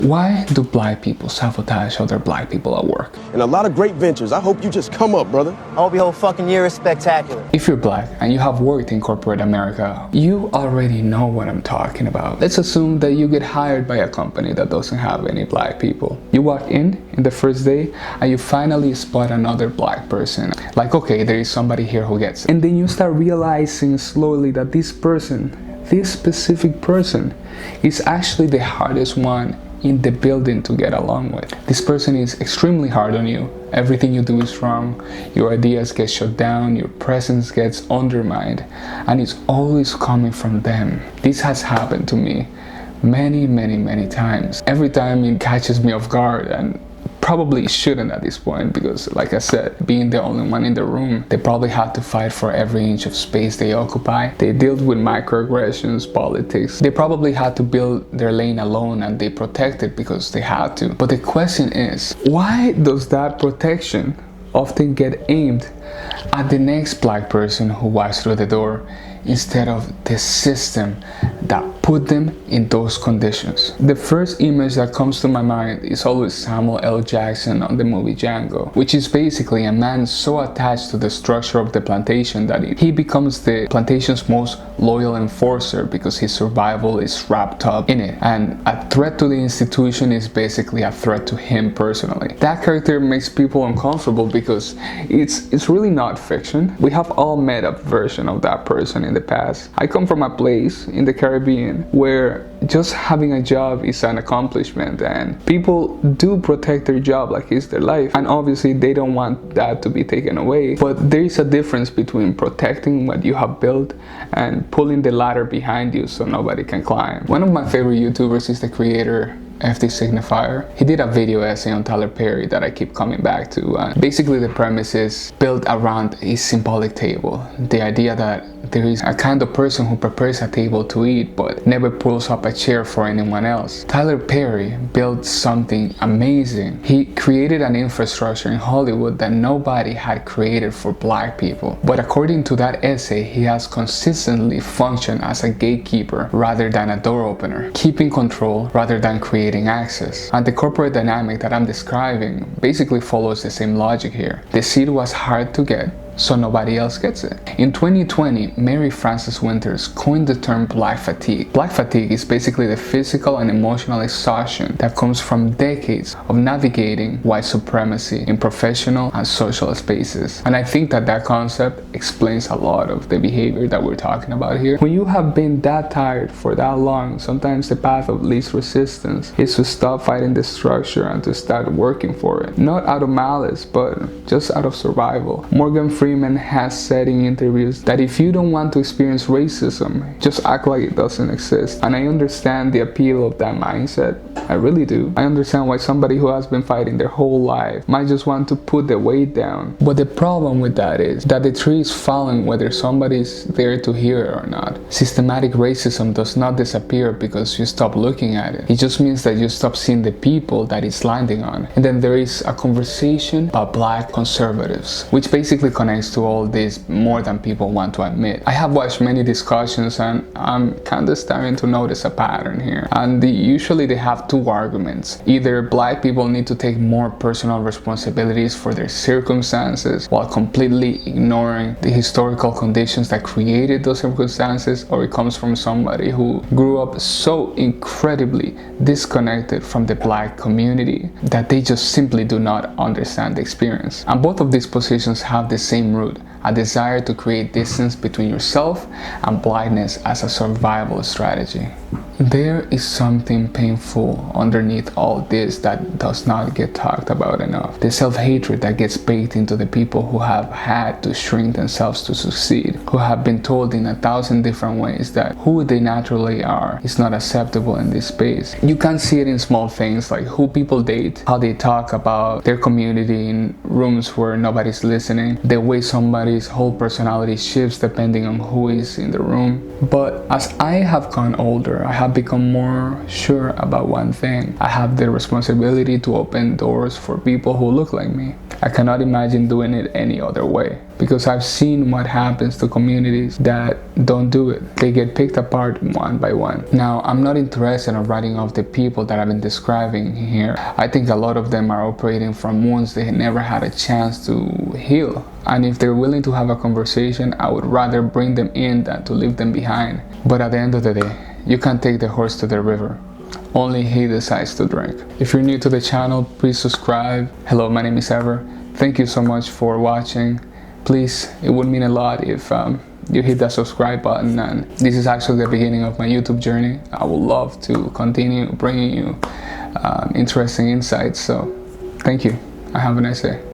Why do black people sabotage other black people at work? And a lot of great ventures. I hope you just come up, brother. I hope your whole fucking year is spectacular. If you're black and you have worked in corporate America, you already know what I'm talking about. Let's assume that you get hired by a company that doesn't have any black people. You walk in the first day and you finally spot another black person. Like, okay, there is somebody here who gets it. And then you start realizing slowly that this specific person is actually the hardest one in the building to get along with. This person is extremely hard on you. Everything you do is wrong. Your ideas get shut down. Your presence gets undermined. And it's always coming from them. This has happened to me many times. Every time it catches me off guard, and probably shouldn't at this point, because like I said, being the only one in the room, they probably had to fight for every inch of space they occupy. They dealt with microaggressions, politics. They probably had to build their lane alone, and they protected because they had to. But the question is, why does that protection often get aimed at the next black person who walks through the door instead of the system that put them in those conditions? The first image that comes to my mind is always Samuel L. Jackson on the movie Django, which is basically a man so attached to the structure of the plantation that he becomes the plantation's most loyal enforcer because his survival is wrapped up in it, and a threat to the institution is basically a threat to him personally. That character makes people uncomfortable because it's really not fiction. We have all met a version of that person in the past. I come from a place in the Caribbean where just having a job is an accomplishment, and people do protect their job like it's their life, and obviously they don't want that to be taken away. But there is a difference between protecting what you have built and pulling the ladder behind you so nobody can climb. One of my favorite YouTubers is the creator FD Signifier. He did a video essay on Tyler Perry that I keep coming back to. Basically the premise is built around a symbolic table. The idea that there is a kind of person who prepares a table to eat but never pulls up a chair for anyone else. Tyler Perry built something amazing. He created an infrastructure in Hollywood that nobody had created for black people. But according to that essay, he has consistently functioned as a gatekeeper rather than a door opener, keeping control rather than creating access. And the corporate dynamic that I'm describing basically follows the same logic here. The seed was hard to get, so nobody else gets it. In 2020, Mary Frances Winters coined the term black fatigue. Black fatigue is basically the physical and emotional exhaustion that comes from decades of navigating white supremacy in professional and social spaces. And I think that concept explains a lot of the behavior that we're talking about here. When you have been that tired for that long, sometimes the path of least resistance is to stop fighting the structure and to start working for it. Not out of malice, but just out of survival. Morgan Freeman has said in interviews that if you don't want to experience racism, just act like it doesn't exist. And I understand the appeal of that mindset. I really do. I understand why somebody who has been fighting their whole life might just want to put the weight down. But the problem with that is that the tree is falling whether somebody's there to hear it or not. Systematic racism does not disappear because you stop looking at it. It just means that you stop seeing the people that it's landing on. And then there is a conversation about black conservatives, which basically connects to all this more than people want to admit. I have watched many discussions and I'm kind of starting to notice a pattern here. And usually they have two arguments. Either black people need to take more personal responsibilities for their circumstances while completely ignoring the historical conditions that created those circumstances, or it comes from somebody who grew up so incredibly disconnected from the black community that they just simply do not understand the experience. And both of these positions have the same root: a desire to create distance between yourself and blackness as a survival strategy. There is something painful underneath all this that does not get talked about enough. The self-hatred that gets baked into the people who have had to shrink themselves to succeed, who have been told in 1,000 different ways that who they naturally are is not acceptable in this space. You can see it in small things like who people date, how they talk about their community in rooms where nobody's listening, the way somebody's whole personality shifts depending on who is in the room. But as I have gone older, I have become more sure about one thing. I have the responsibility to open doors for people who look like me. I cannot imagine doing it any other way. because I've seen what happens to communities that don't do it. They get picked apart one by one. Now, I'm not interested in writing off the people that I've been describing here. I think a lot of them are operating from wounds they never had a chance to heal. And if they're willing to have a conversation, I would rather bring them in than to leave them behind. But at the end of the day, you can't take the horse to the river. Only he decides to drink. If you're new to the channel, please subscribe. Hello, my name is Ever. Thank you so much for watching. Please, it would mean a lot if you hit that subscribe button. And this is actually the beginning of my YouTube journey. I would love to continue bringing you interesting insights. So thank you. Have a nice day.